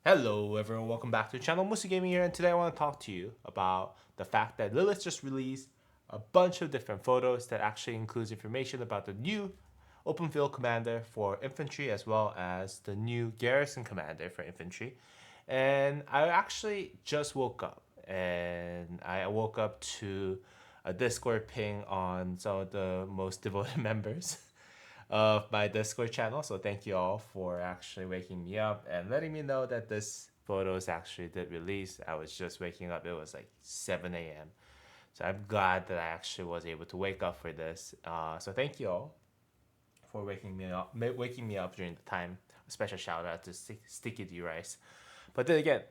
Hello everyone, welcome back to the channel. Musu Gaming here, and today I want to talk to you about the fact that Lilith just released a bunch of different photos that actually includes information about the new open field commander for infantry as well as the new garrison commander for infantry. And I actually just woke up, and I woke up to a Discord ping on some of the most devoted members of my Discord channel. So thank you all for actually waking me up and letting me know that this photos actually did release. I was just waking up. It was like 7 a.m. So I'm glad that I actually was able to wake up for this. So thank you all for waking me up during the time. A special shout out to Sticky D Rice. But then again,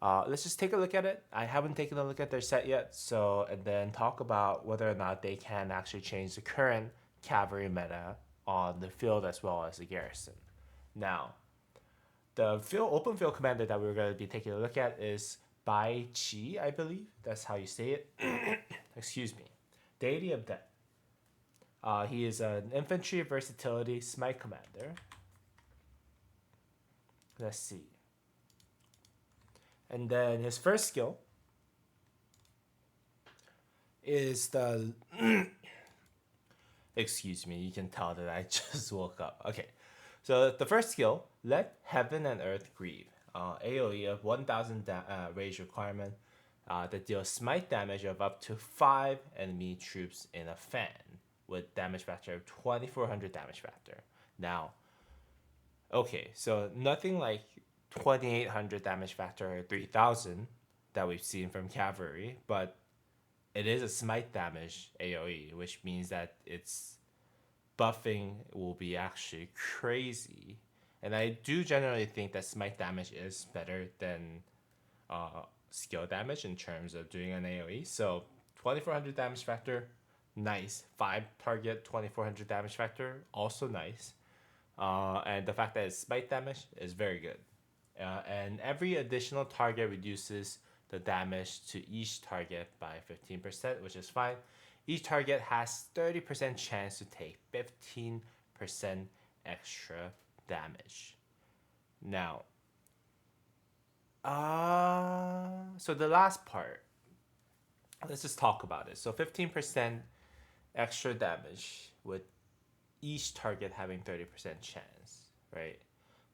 let's just take a look at it. I haven't taken a look at their set yet, so and then talk about whether or not they can actually change the current cavalry meta on the field as well as the garrison. Now, the open field commander that we're going to be taking a look at is Bai Chi, I believe. That's how you say it. Excuse me. Deity of Death. He is an infantry versatility smite commander. Let's see. And then his first skill is the. Excuse me, you can tell that I just woke up. Okay, so the first skill, let heaven and earth grieve. AoE of 1000 rage requirement that deals smite damage of up to 5 enemy troops in a fan with damage factor of 2400 damage factor. Now, okay, so nothing like 2800 damage factor or 3000 that we've seen from cavalry, but it is a smite damage AoE, which means that its buffing will be actually crazy. And I do generally think that smite damage is better than skill damage in terms of doing an AoE. So 2400 damage factor, nice. 5 target, 2400 damage factor, also nice. And the fact that it's smite damage is very good. And every additional target reduces the damage to each target by 15%, which is fine. Each target has 30% chance to take 15% extra damage. Now, so the last part, let's just talk about it. So 15% extra damage with each target having 30% chance, right?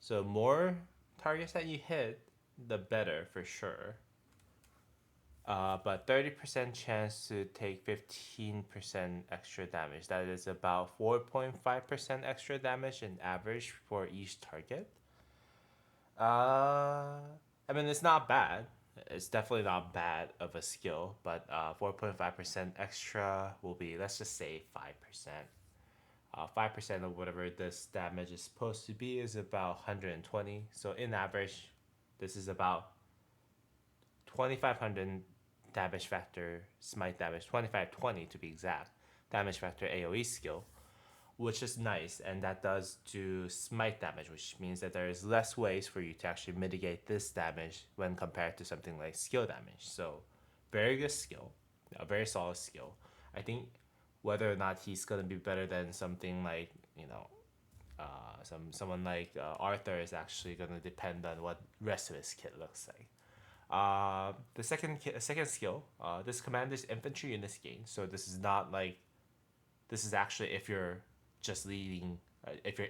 So more targets that you hit, the better for sure. But 30% chance to take 15% extra damage. That is about 4.5% extra damage in average for each target. I mean, it's not bad. It's definitely not bad of a skill, but 4.5% extra will be, let's just say, 5%. 5% of whatever this damage is supposed to be is about 120. So in average, this is about 2500 damage factor smite damage, 2520 to be exact, damage factor AoE skill, which is nice, and that does do smite damage, which means that there is less ways for you to actually mitigate this damage when compared to something like skill damage. So very good skill, a very solid skill. I think whether or not he's gonna be better than something like someone like Arthur is actually gonna depend on what rest of his kit looks like. The second skill, this commander's infantry in this game. So this is not like, this is actually if you're just leading, if you're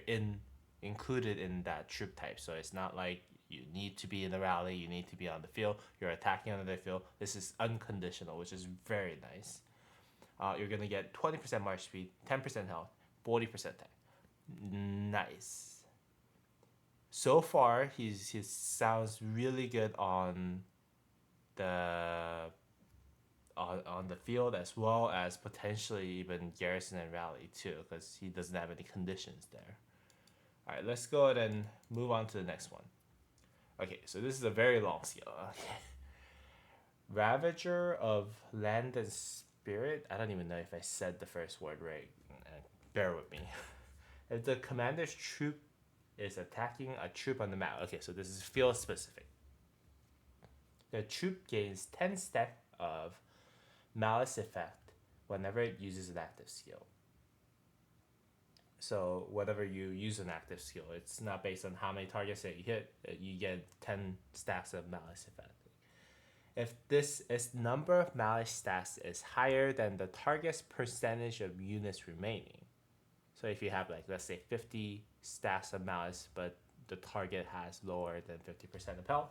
included in that troop type. So it's not like you need to be in the rally, you need to be on the field, you're attacking on the field. This is unconditional, which is very nice. You're gonna get 20% march speed, 10% health, 40% attack. Nice. So far, he sounds really good on the on the field as well as potentially even garrison and rally too, because he doesn't have any conditions there. All right, let's go ahead and move on to the next one. Okay, so this is a very long skill. Okay. Ravager of Land and Spirit. I don't even know if I said the first word right. Bear with me. If the commander's troop is attacking a troop on the map. Okay, so this is field specific. The troop gains 10 stack of Malice effect whenever it uses an active skill. So whenever you use an active skill, it's not based on how many targets that you hit. You get 10 stacks of malice effect. If this is number of malice stacks is higher than the target's percentage of units remaining. So if you have like let's say 50 stacks of malice, but the target has lower than 50% of health,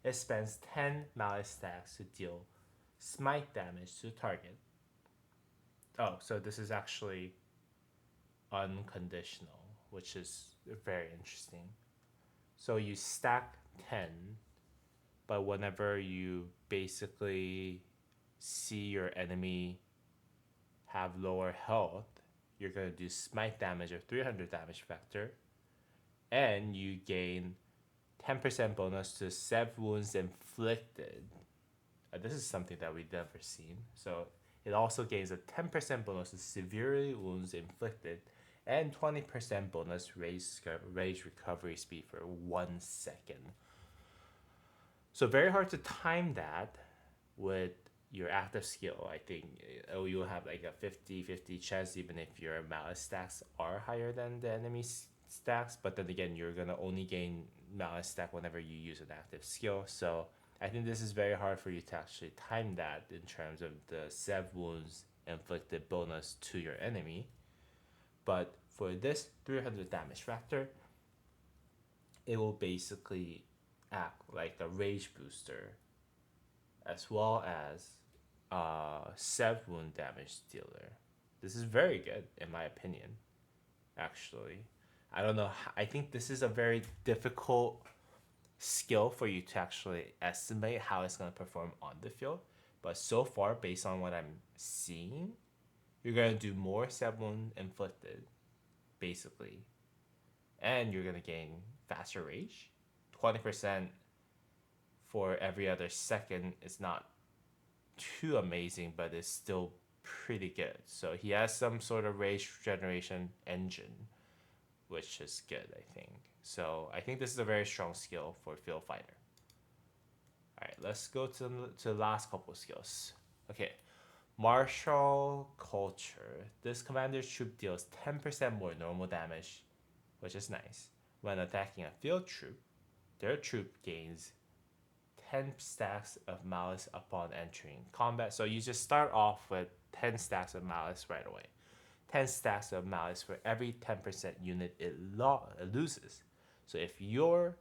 it spends 10 malice stacks to deal smite damage to the target. Oh, so this is actually unconditional, which is very interesting. So you stack 10, but whenever you basically see your enemy have lower health, you're going to do smite damage of 300 damage factor, and you gain 10% bonus to sev wounds inflicted. This is something that we've never seen. So it also gains a 10% bonus to severely wounds inflicted and 20% bonus rage recovery speed for 1 second. So very hard to time that with your active skill. I think you'll have like a 50-50 chance even if your malice stacks are higher than the enemy's stacks. But then again, you're going to only gain malice stack whenever you use an active skill. So I think this is very hard for you to actually time that in terms of the sev wounds inflicted bonus to your enemy. But for this 300 damage factor, it will basically act like a rage booster as well as sev wound damage dealer. This is very good in my opinion, actually. I don't know. I think this is a very difficult skill for you to actually estimate how it's going to perform on the field. But so far, based on what I'm seeing, you're going to do more sev wound inflicted, basically. And you're going to gain faster rage. 20% for every other second is not too amazing, but it's still pretty good. So he has some sort of rage generation engine, which is good, I think. So I think this is a very strong skill for field fighter. All right, let's go to the last couple of skills. Okay, martial culture. This commander's troop deals 10% more normal damage, which is nice. When attacking a field troop, their troop gains 10 stacks of malice upon entering combat. So you just start off with 10 stacks of malice right away. 10 stacks of malice for every 10% unit it loses. So if you're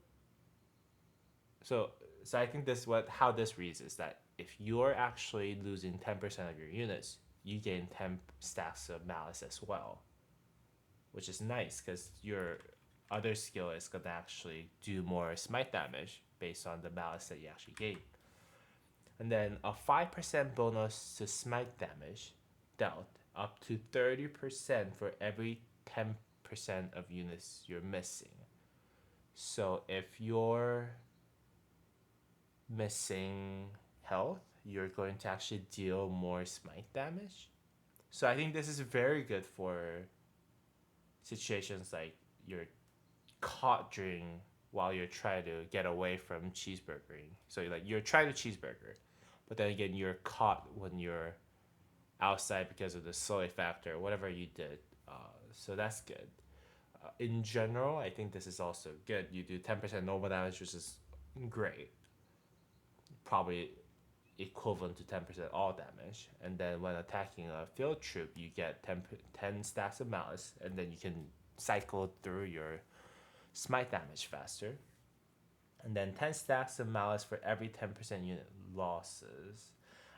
so I think how this reads is that if you're actually losing 10% of your units, you gain 10 stacks of malice as well, which is nice because your other skill is going to actually do more smite damage based on the malice that you actually gain. And then a 5% bonus to smite damage dealt up to 30% for every 10% of units you're missing. So if you're missing health, you're going to actually deal more smite damage. So I think this is very good for situations like you're caught while you're trying to get away from cheeseburgering. So like you're trying to cheeseburger, but then again you're caught when you're outside because of the soy factor, whatever you did. So that's good. In general, I think this is also good. You do 10% normal damage, which is great. Probably equivalent to 10% all damage. And then when attacking a field troop, you get 10 stacks of malice, and then you can cycle through your smite damage faster. And then 10 stacks of malice for every 10% unit losses.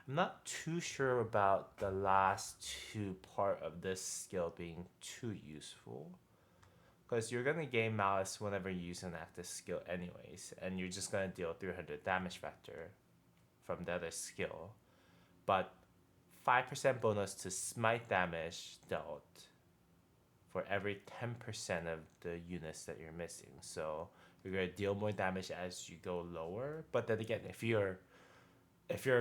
I'm not too sure about the last two part of this skill being too useful, because you're going to gain malice whenever you use an active skill anyways, and you're just going to deal 300 damage factor from the other skill. But 5% bonus to smite damage dealt for every 10% of the units that you're missing. So you're going to deal more damage as you go lower. But then again, if your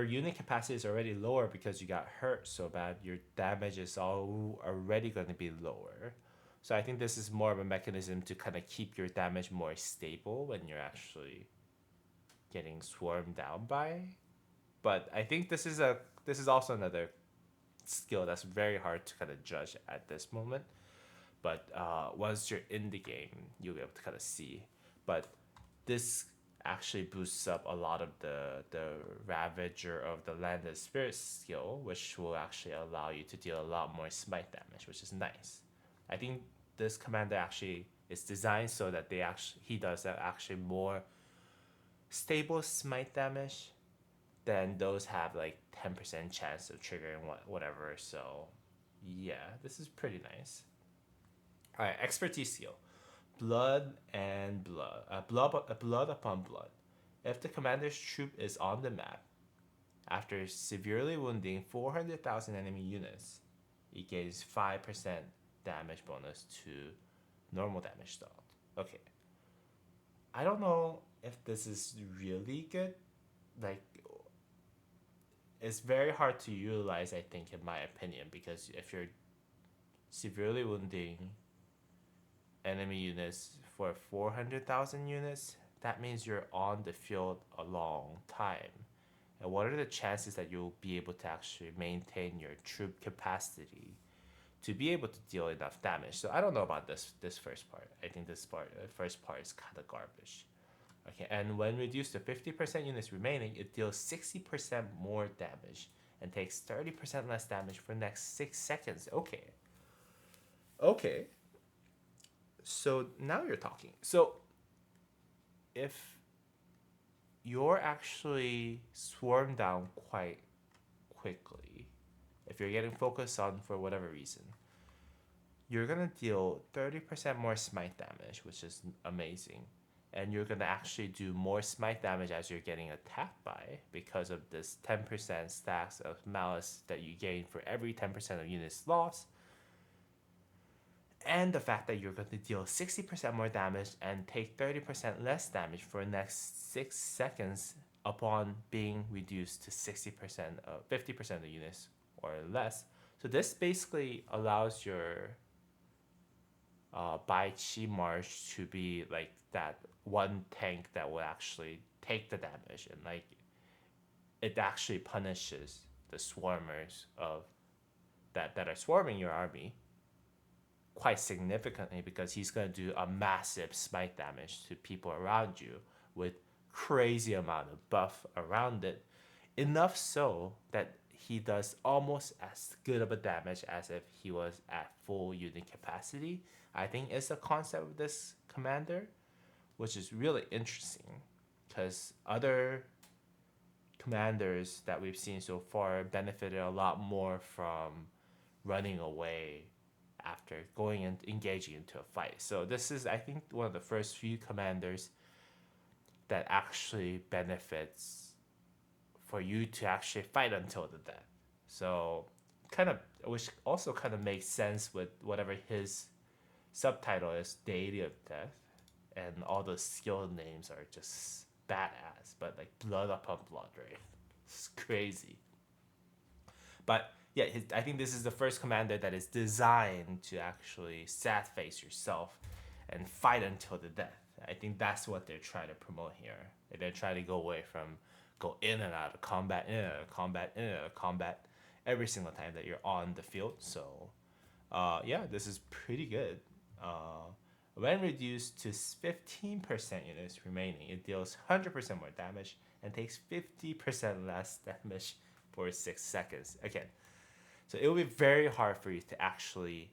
unit capacity is already lower because you got hurt so bad, your damage is already going to be lower. So I think this is more of a mechanism to kind of keep your damage more stable when you're actually getting swarmed down by. But I think this is also another skill that's very hard to kind of judge at this moment. But once you're in the game, you'll be able to kind of see. But this actually boosts up a lot of the Ravager of the Landed Spirit skill, which will actually allow you to deal a lot more smite damage, which is nice. I think this commander actually is designed so that he does actually more stable smite damage than those have like 10% chance of triggering whatever. So yeah, this is pretty nice. All right, expertise skill. Blood and blood. Blood upon blood. If the commander's troop is on the map, after severely wounding 400,000 enemy units, it gains 5% damage bonus to normal damage dealt. Okay. I don't know if this is really good. Like, it's very hard to utilize, I think, in my opinion, because if you're severely wounding enemy units for 400,000 units, that means you're on the field a long time. And what are the chances that you'll be able to actually maintain your troop capacity to be able to deal enough damage? So I don't know about this first part. I think this first part is kind of garbage. Okay, and when reduced to 50% units remaining, it deals 60% more damage and takes 30% less damage for the next 6 seconds. Okay. Okay. So now you're talking. So if you're actually swarmed down quite quickly, if you're getting focused on for whatever reason, you're gonna deal 30% more smite damage, which is amazing. And you're gonna actually do more smite damage as you're getting attacked by, because of this 10% stacks of malice that you gain for every 10% of units lost. And the fact that you're going to deal 60% more damage and take 30% less damage for the next 6 seconds upon being reduced to 60% of 50% of the units or less. So this basically allows your Bai Chi March to be like that one tank that will actually take the damage, and like it actually punishes the swarmers of that are swarming your army quite significantly, because he's going to do a massive smite damage to people around you with crazy amount of buff around it, enough so that he does almost as good of a damage as if he was at full unit capacity. I think is the concept of this commander, which is really interesting, because other commanders that we've seen so far benefited a lot more from running away after going and engaging into a fight. So this is, I think, one of the first few commanders that actually benefits for you to actually fight until the death. So kind of, which also kind of makes sense with whatever his subtitle is, Deity of Death, and all the skill names are just badass, but like blood upon blood, right? It's crazy. But yeah, I think this is the first commander that is designed to actually sad face yourself and fight until the death. I think that's what they're trying to promote here. They're trying to go away from go in and out of combat, in and out of combat, in and out of combat every single time that you're on the field. So yeah, this is pretty good. When reduced to 15% units remaining, it deals 100% more damage and takes 50% less damage for 6 seconds. Again, so it will be very hard for you to actually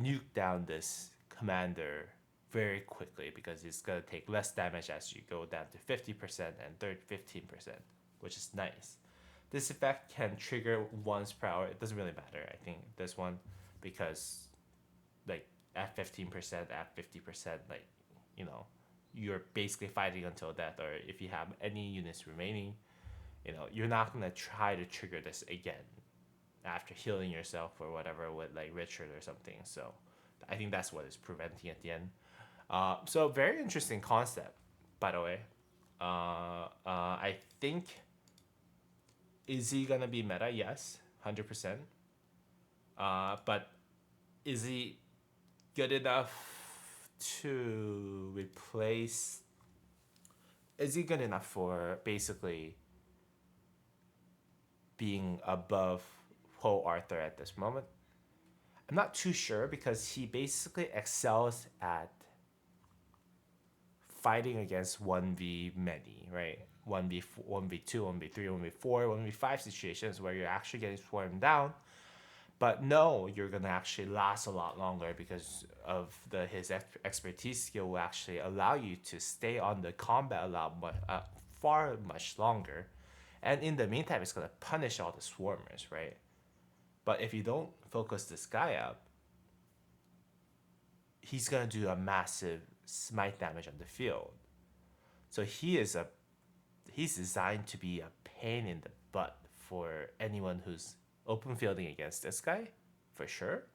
nuke down this commander very quickly, because it's going to take less damage as you go down to 50% and 15%, which is nice. This effect can trigger once per hour. It doesn't really matter, I think, this one, because like at 15%, at 50%, like, you know, you're basically fighting until death, or if you have any units remaining, you know, you're not going to try to trigger this again after healing yourself or whatever with like Richard or something. So I think that's what is preventing at the end. So very interesting concept, by the way. I think, is he gonna be meta? Yes, 100%. But is he good enough to replace? Is he good enough for basically being above Poe Arthur at this moment? I'm not too sure because he basically excels at fighting against 1v many, right? 1v 1v2, 1v3, 1v4, 1v5 situations where you're actually getting swarmed down. But no, you're gonna actually last a lot longer because of his expertise skill will actually allow you to stay on the combat a lot far much longer, and in the meantime, it's gonna punish all the swarmers, right? But if you don't focus this guy up, he's gonna do a massive smite damage on the field. So he's designed to be a pain in the butt for anyone who's open fielding against this guy, for sure.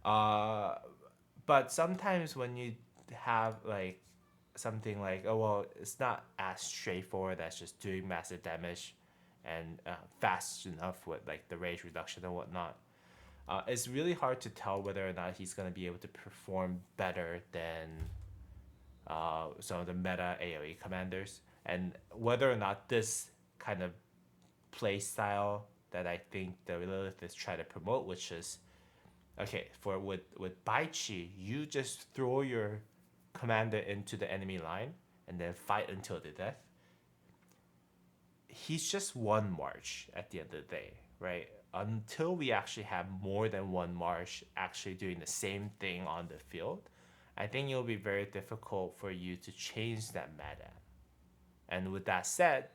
Uh, but sometimes when you have like something like, oh well, it's not as straightforward as just doing massive damage and fast enough with like the rage reduction and whatnot. It's really hard to tell whether or not he's going to be able to perform better than some of the meta AoE commanders, and whether or not this kind of play style that I think the Lilith is trying to promote, which is okay for with Baichi, you just throw your commander into the enemy line and then fight until the death. He's just one march at the end of the day, right? Until we actually have more than one march actually doing the same thing on the field, I think it'll be very difficult for you to change that meta. And with that said,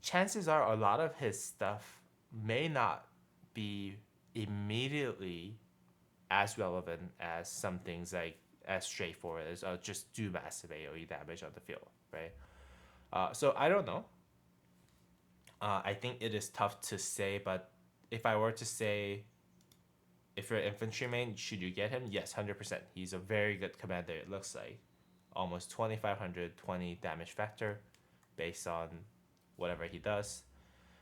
chances are a lot of his stuff may not be immediately as relevant as some things like as straightforward as just do massive AoE damage on the field, right? So I don't know. I think it is tough to say, but if I were to say, if you're an infantry main, should you get him? Yes, 100%. He's a very good commander, it looks like. Almost 2520 damage factor based on whatever he does.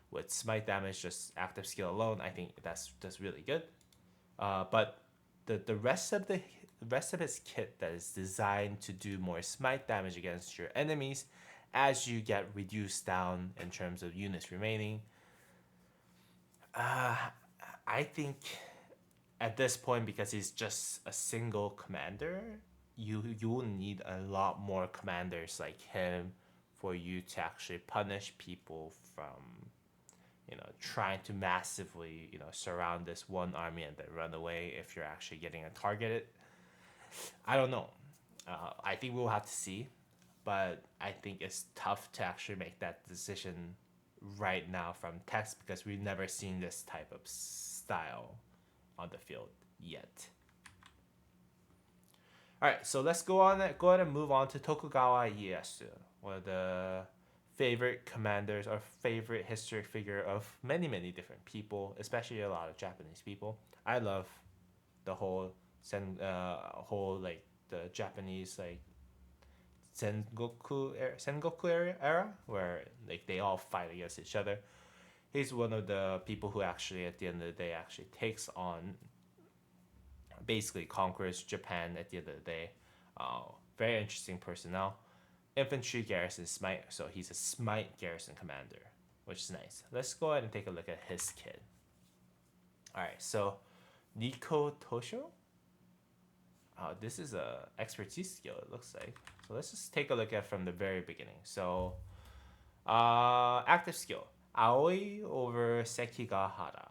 With smite damage, just active skill alone, I think that's really good. But the rest of his kit that is designed to do more smite damage against your enemies as you get reduced down in terms of units remaining. I think at this point, because he's just a single commander, you will need a lot more commanders like him for you to actually punish people from trying to massively surround this one army and then run away if you're actually getting a targeted. I don't know. I think we'll have to see, but I think it's tough to actually make that decision right now from text because we've never seen this type of style on the field yet. All right, so let's go ahead and move on to Tokugawa Ieyasu, one of the favorite commanders or favorite historic figure of many different people, especially a lot of Japanese people. I love the whole like the Japanese like Sengoku era where like they all fight against each other. He's one of the people who actually at the end of the day actually takes on, basically conquers Japan at the end of the day. Very interesting personnel. Infantry garrison smite, so he's a smite garrison commander, which is nice. Let's go ahead and take a look at his kit. All right, so Niko Tosho. This is a expertise skill, it looks like. So let's just take a look at from the very beginning. So, active skill Aoi over Sekigahara.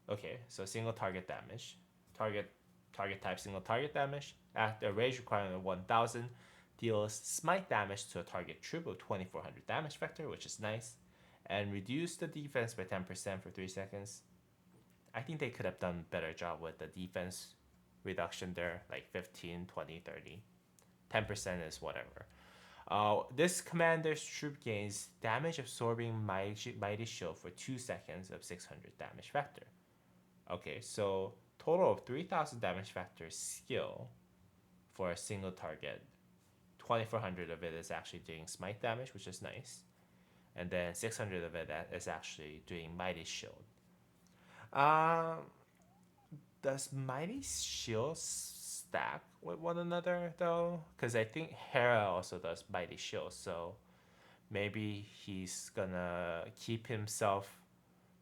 Okay, so single target damage. Target type single target damage. At a rage requirement of 1000, deals smite damage to a target troop of 2400 damage factor, which is nice. And reduce the defense by 10% for 3 seconds. I think they could have done a better job with the defense reduction there, like 15, 20, 30. 10% is whatever. This commander's troop gains damage absorbing mighty shield for 2 seconds of 600 damage factor. Okay, so total of 3000 damage factor skill for a single target. 2400 of it is actually doing smite damage, which is nice. And then 600 of it is actually doing mighty shield. Does mighty shield stack with one another though? Because I think Hera also does mighty shield, so maybe he's gonna keep himself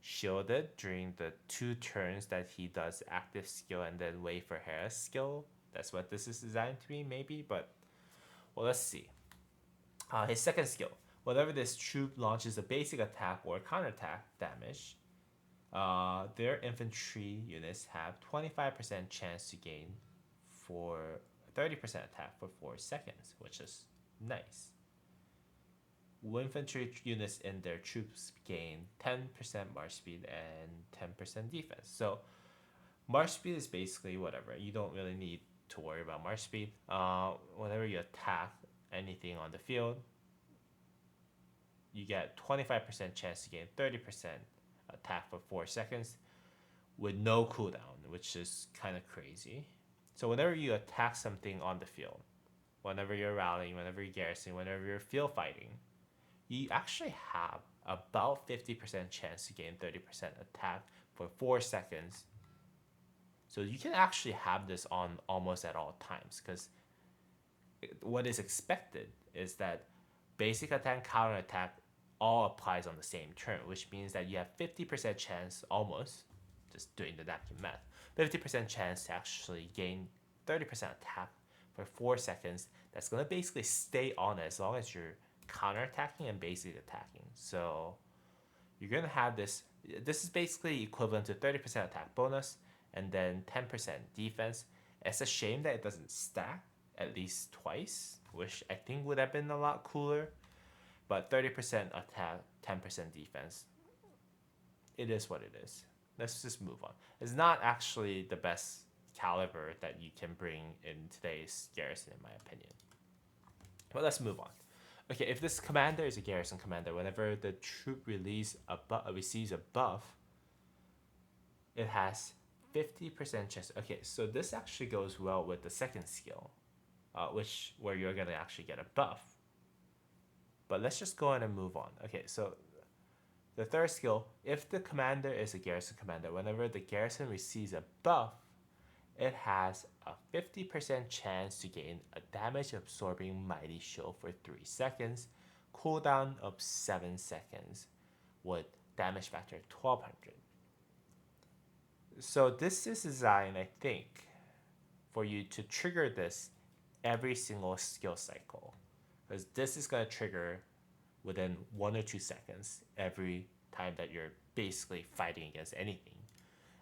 shielded during the 2 turns that he does active skill and then wait for Hera's skill. That's what this is designed to be, maybe, but well, let's see. His second skill. Whenever this troop launches a basic attack or counterattack damage, their infantry units have 25% chance to gain for 30% attack for 4 seconds, which is nice. Infantry units in their troops gain 10% march speed and 10% defense. So march speed is basically whatever. You don't really need to worry about march speed. Whenever you attack anything on the field, you get 25% chance to gain 30% attack for 4 seconds with no cooldown, which is kind of crazy. So whenever you attack something on the field, whenever you're rallying, whenever you're garrisoning, whenever you're field fighting, you actually have about 50% chance to gain 30% attack for 4 seconds. So you can actually have this on almost at all times, because what is expected is that basic attack and counter attack all applies on the same turn, which means that you have 50% chance, almost, just doing the napkin math, 50% chance to actually gain 30% attack for 4 seconds. That's going to basically stay on as long as you're counterattacking and basic attacking. So you're going to have this. This is basically equivalent to 30% attack bonus and then 10% defense. It's a shame that it doesn't stack at least twice, which I think would have been a lot cooler. But 30% attack, 10% defense. It is what it is. Let's just move on. It's not actually the best caliber that you can bring in today's garrison, in my opinion. But let's move on. Okay, if this commander is a garrison commander, whenever the troop receives a buff, it has 50% chance. Okay, so this actually goes well with the second skill, where you're gonna actually get a buff. But let's just go on and move on. Okay, so the third skill, if the commander is a garrison commander, whenever the garrison receives a buff, it has a 50% chance to gain a damage absorbing mighty shield for 3 seconds, cooldown of 7 seconds, with damage factor 1200. So this is designed, I think, for you to trigger this every single skill cycle, because this is going to trigger within 1 or 2 seconds every time that you're basically fighting against anything.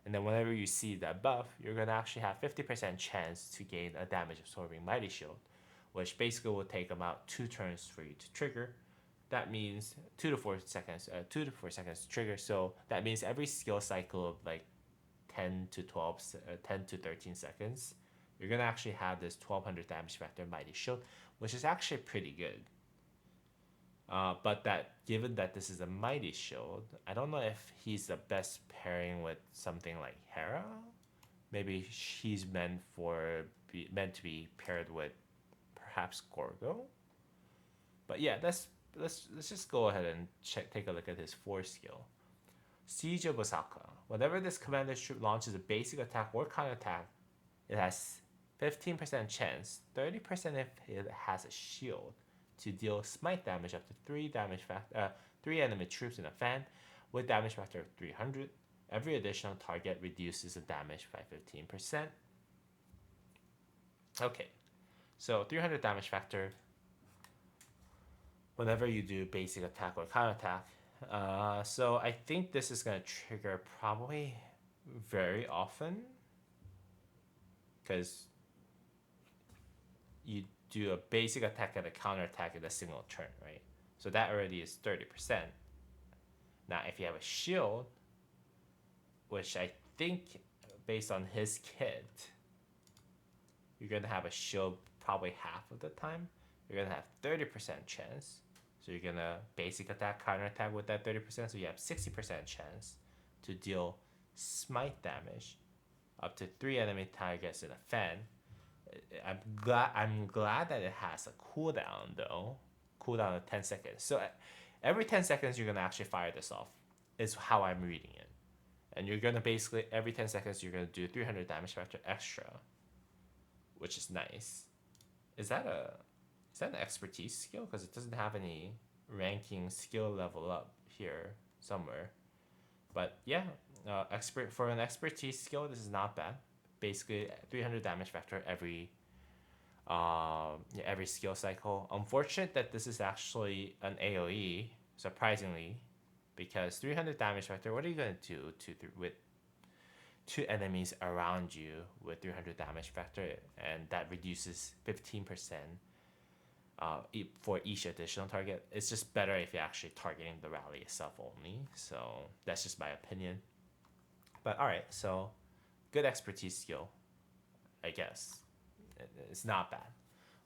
And then whenever you see that buff, you're going to actually have 50% chance to gain a damage absorbing mighty shield, which basically will take about 2 turns for you to trigger. That means 2 to 4 seconds to trigger. So that means every skill cycle of like 10 to 13 seconds, you're going to actually have this 1200 damage factor mighty shield, which is actually pretty good. But given that this is a mighty shield, I don't know if he's the best pairing with something like Hera. Maybe she's meant to be paired with perhaps Gorgo. But yeah, let's just go ahead and take a look at his 4th skill. Siege of Osaka. Whenever this commander's troop launches a basic attack or counterattack, it has 15% chance, 30% if it has a shield, to deal smite damage up to 3 enemy troops in a fan with damage factor of 300. Every additional target reduces the damage by 15%. Okay, so 300 damage factor whenever you do basic attack or counterattack. So I think this is going to trigger probably very often, because you do a basic attack and a counterattack in a single turn, right? So that already is 30%. Now, if you have a shield, which I think, based on his kit, you're going to have a shield probably half of the time. You're going to have 30% chance. So you're going to basic attack, counterattack with that 30%. So you have 60% chance to deal smite damage up to 3 enemy targets in a fan. I'm glad that it has a cooldown though. Cooldown of 10 seconds. So every 10 seconds you're going to actually fire this off, is how I'm reading it. And you're going to basically, every 10 seconds you're going to do 300 damage factor extra, which is nice. Is that an expertise skill? Because it doesn't have any ranking skill level up here somewhere. But yeah, expert for an expertise skill, this is not bad. Basically, 300 damage factor yeah, every skill cycle. Unfortunate that this is actually an AOE, surprisingly, because 300 damage factor. What are you gonna do with two enemies around you with 300 damage factor, and that reduces 15% for each additional target. It's just better if you're actually targeting the rally itself only. So that's just my opinion. But all right, so good expertise skill, I guess. It's not bad.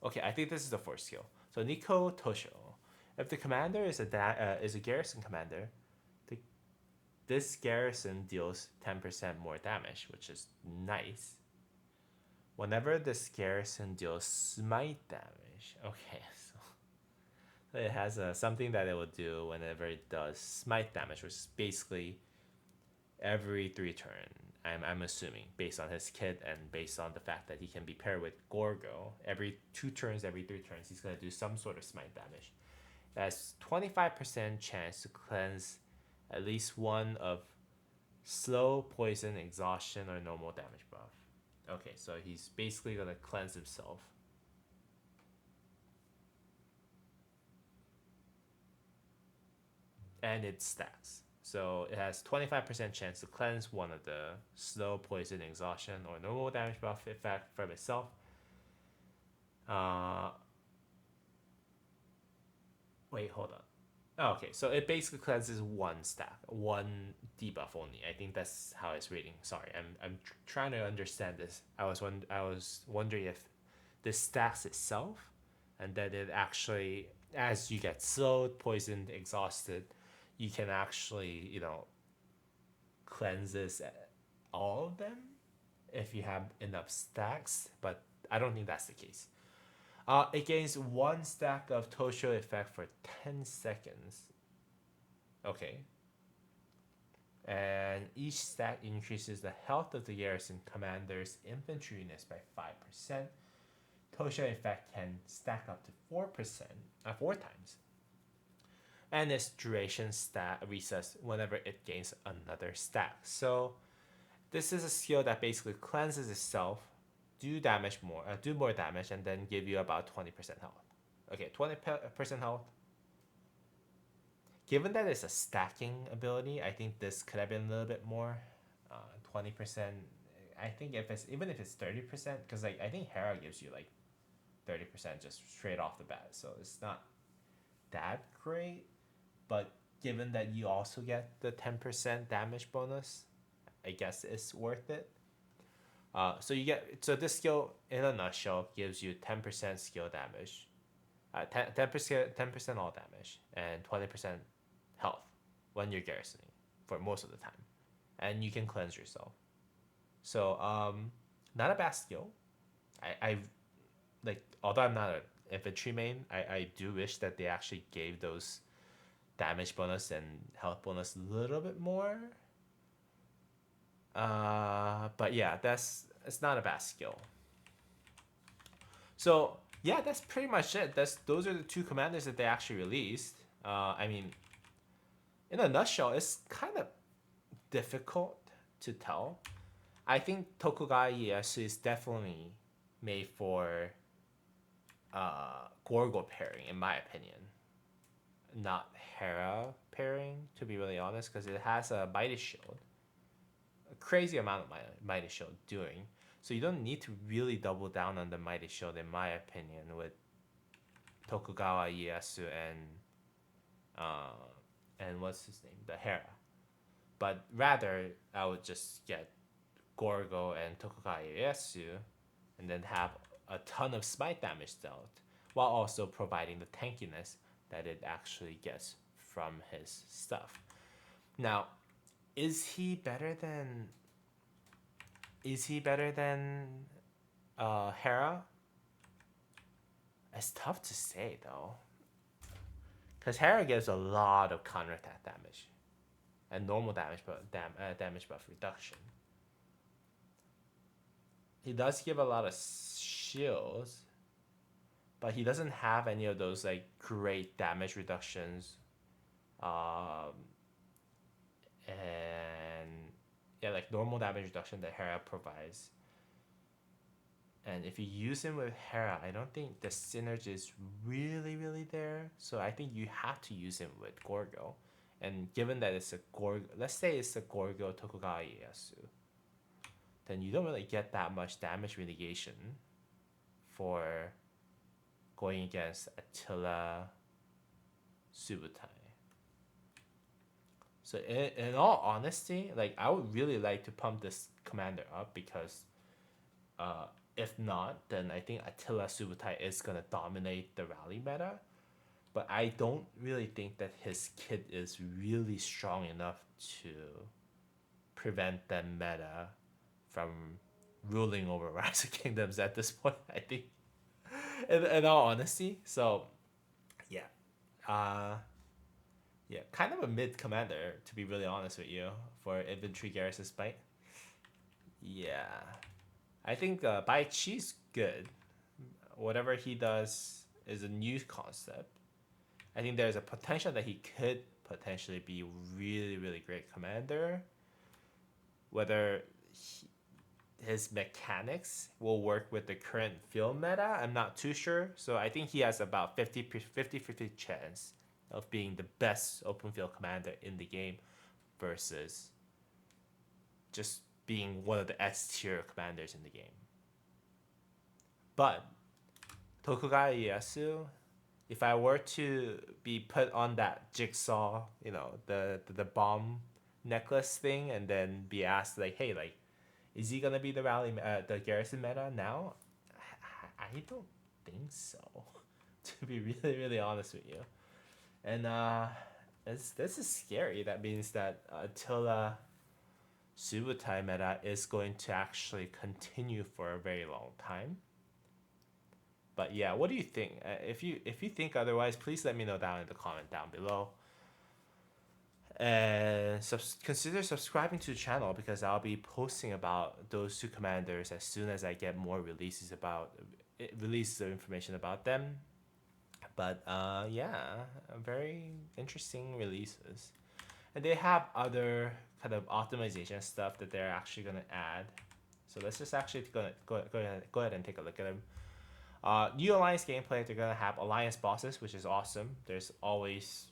Okay, I think this is the fourth skill. So Nico Tosho. If the commander is a garrison commander, the, this garrison deals 10% more damage, which is nice. Whenever this garrison deals smite damage, okay, so it has something that it will do whenever it does smite damage, which is basically every 3 turn. I'm assuming based on his kit and based on the fact that he can be paired with Gorgo. Every 2 turns, every 3 turns, he's gonna do some sort of smite damage. It has 25% chance to cleanse at least one of slow, poison, exhaustion, or normal damage buff. Okay, so he's basically gonna cleanse himself. And it stacks. So it has 25% chance to cleanse one of the slow, poison, exhaustion, or normal damage buff effect from itself. Uh, Wait, hold on. Oh, okay, so it basically cleanses one stack, one debuff only. I think that's how it's reading. Sorry, I'm trying to understand this. I was wondering if this stacks itself, and that it actually, as you get slowed, poisoned, exhausted, you can actually cleanses all of them if you have enough stacks. But I don't think that's the case. It gains 1 stack of Tosho effect for 10 seconds. Okay. And each stack increases the health of the garrison commander's infantry units by 5%. Tosho effect can stack up to 4%, 4 times. And its duration stat resets whenever it gains another stack. So this is a skill that basically cleanses itself, do more damage, and then give you about 20% health. Okay, 20% health. Given that it's a stacking ability, I think this could have been a little bit more. 20%. I think if it's 30%, because like I think Hera gives you like 30% just straight off the bat, so it's not that great. But given that you also get the 10% damage bonus, I guess it's worth it. So this skill in a nutshell gives you 10% skill damage, 10% all damage, and 20% health when you're garrisoning for most of the time, and you can cleanse yourself. So not a bad skill. I like, although I'm not an infantry main, I do wish that they actually gave those damage bonus and health bonus a little bit more. But yeah, it's not a bad skill. So yeah, that's pretty much it. Those are the 2 commanders that they actually released. I mean, in a nutshell, it's kind of difficult to tell. I think Tokugawa Ieyasu is definitely made for Gorgo pairing, in my opinion. Not Hera pairing, to be really honest, because it has a Mighty Shield. A crazy amount of Mighty Shield doing. So you don't need to really double down on the Mighty Shield, in my opinion, with Tokugawa Ieyasu and what's his name, the Hera. But rather, I would just get Gorgo and Tokugawa Ieyasu, and then have a ton of smite damage dealt, while also providing the tankiness that it actually gets from his stuff. Now, is he better than Hera? It's tough to say though, because Hera gives a lot of counterattack damage and normal damage buff reduction. He does give a lot of shields, but he doesn't have any of those like great damage reductions and yeah, like normal damage reduction that Hera provides. And if you use him with Hera, I don't think the synergy is really there. So I think you have to use him with Gorgo. And given that it's a Gorgo, let's say it's a Gorgo Tokugawa Ieyasu, then you don't really get that much damage mitigation for going against Attila Subutai. So in all honesty, like I would really like to pump this commander up because if not, then I think Attila Subutai is gonna dominate the rally meta. But I don't really think that his kit is really strong enough to prevent the meta from ruling over Rise of Kingdoms at this point. I think, in all honesty. So, yeah, uh, yeah, kind of a mid commander to be really honest with you for infantry garrison spite. Yeah, I think Bai Chi's good. Whatever he does is a new concept. I think there's a potential that he could potentially be really great commander. Whether his mechanics will work with the current field meta, I'm not too sure. So I think he has about 50 chance of being the best open field commander in the game versus just being one of the S tier commanders in the game. But Tokugawa Ieyasu, if I were to be put on that jigsaw, the bomb necklace thing, and then be asked like, hey, like, is he gonna be the garrison meta now? I don't think so, to be really honest with you. And this is scary. That means that Attila Subutai meta is going to actually continue for a very long time. But yeah, what do you think? If you think otherwise, please let me know down in the comment down below. And consider subscribing to the channel because I'll be posting about those two commanders as soon as I get more releases of information about them. But yeah, very interesting releases, and they have other kind of optimization stuff that they're actually gonna add. So let's just actually go ahead and take a look at them. New Alliance gameplay, they're gonna have Alliance bosses, which is awesome. There's always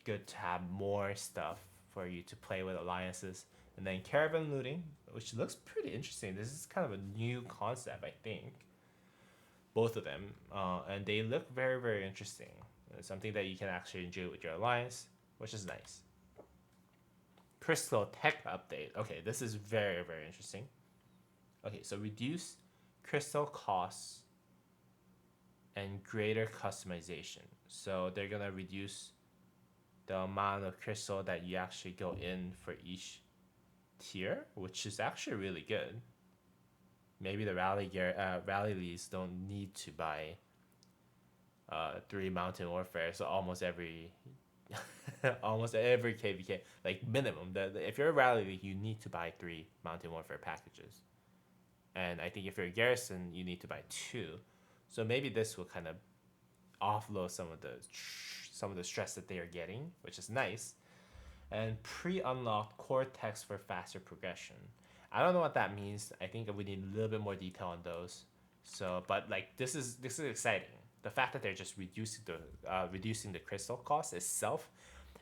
good to have more stuff for you to play with alliances. And then caravan looting, which looks pretty interesting. This is kind of a new concept, I think. Both of them, and they look very interesting. It's something that you can actually enjoy with your alliance, which is nice. Crystal tech update. Okay, this is very interesting. Okay, so reduce crystal costs and greater customization. So they're gonna reduce the amount of crystal that you actually go in for each tier, which is actually really good. Maybe the rally leads don't need to buy 3 mountain warfare, so almost every KVK, like minimum. If you're a rally league, you need to buy 3 mountain warfare packages, and I think if you're a garrison, you need to buy 2. So maybe this will kind of offload some of the stress that they are getting, which is nice. And pre-unlocked core text for faster progression. I don't know what that means. I think we need a little bit more detail on those. So, but like this is exciting. The fact that they're just reducing the crystal cost itself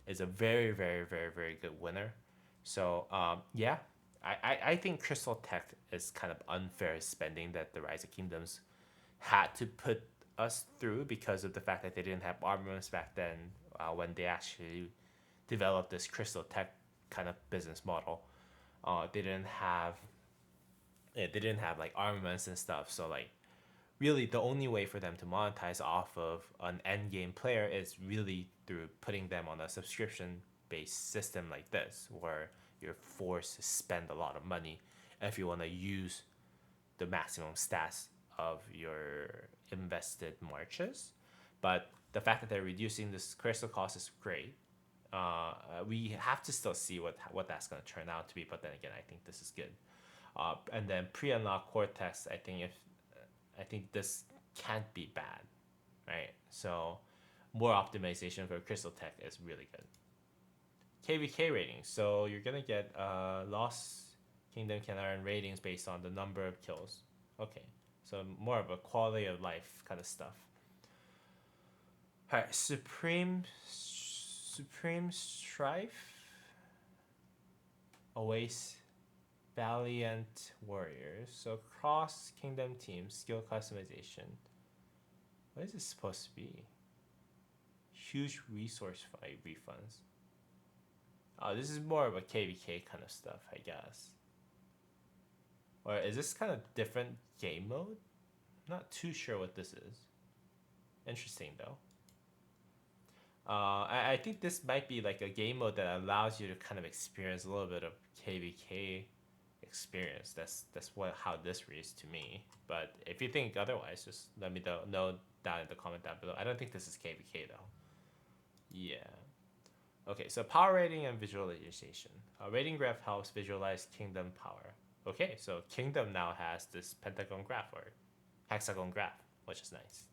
is a very good winner. So yeah, I think crystal tech is kind of unfair spending that the Rise of Kingdoms had to put us through because of the fact that they didn't have armaments back then when they actually developed this crystal tech kind of business model. They didn't have like armaments and stuff. So like really the only way for them to monetize off of an end game player is really through putting them on a subscription based system like this, where you're forced to spend a lot of money if you want to use the maximum stats of your invested marches. But the fact that they're reducing this crystal cost is great. We have to still see what that's going to turn out to be, but then again, I think this is good. And then pre-unlock Cortex, I think this can't be bad, right? So more optimization for Crystal Tech is really good. KVK ratings. So you're gonna get Lost Kingdom can earn ratings based on the number of kills. Okay, so more of a quality of life kind of stuff. All right, Supreme Strife awaits Valiant Warriors. So cross kingdom teams skill customization. What is this supposed to be? Huge resource refunds. Oh, this is more of a KVK kind of stuff, I guess. Or is this kind of different game mode? Not too sure what this is. Interesting though. I think this might be like a game mode that allows you to kind of experience a little bit of KVK experience. That's how this reads to me. But if you think otherwise, just let me know down in the comment down below. I don't think this is KVK though. Yeah. Okay, so power rating and visualization. Rating graph helps visualize kingdom power. Okay, so kingdom now has this pentagon graph or hexagon graph, which is nice.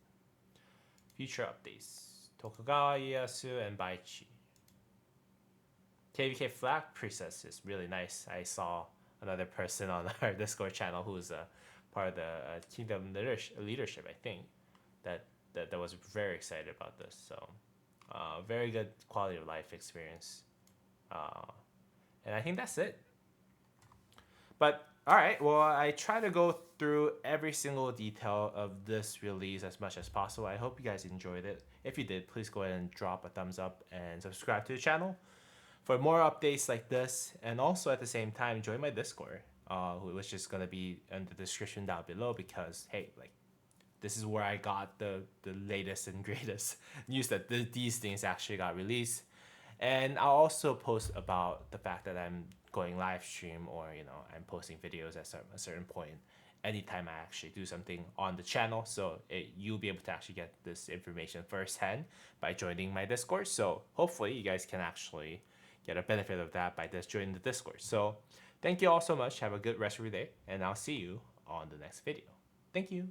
Future updates. Tokugawa, Ieyasu, and Baichi. KVK flag presets is really nice. I saw another person on our Discord channel who's a part of the kingdom leadership, I think, that was very excited about this. So very good quality of life experience. And I think that's it. But all right, well, I try to go through every single detail of this release as much as possible. I hope you guys enjoyed it. If you did, please go ahead and drop a thumbs up and subscribe to the channel for more updates like this. And also at the same time, join my Discord, which is gonna be in the description down below because hey, like this is where I got the latest and greatest news that these things actually got released. And I'll also post about the fact that I'm going live stream or I'm posting videos at a certain point anytime I actually do something on the channel. So you'll be able to actually get this information firsthand by joining my Discord. So hopefully you guys can actually get a benefit of that by just joining the Discord. So thank you all so much. Have a good rest of your day, and I'll see you on the next video. Thank you.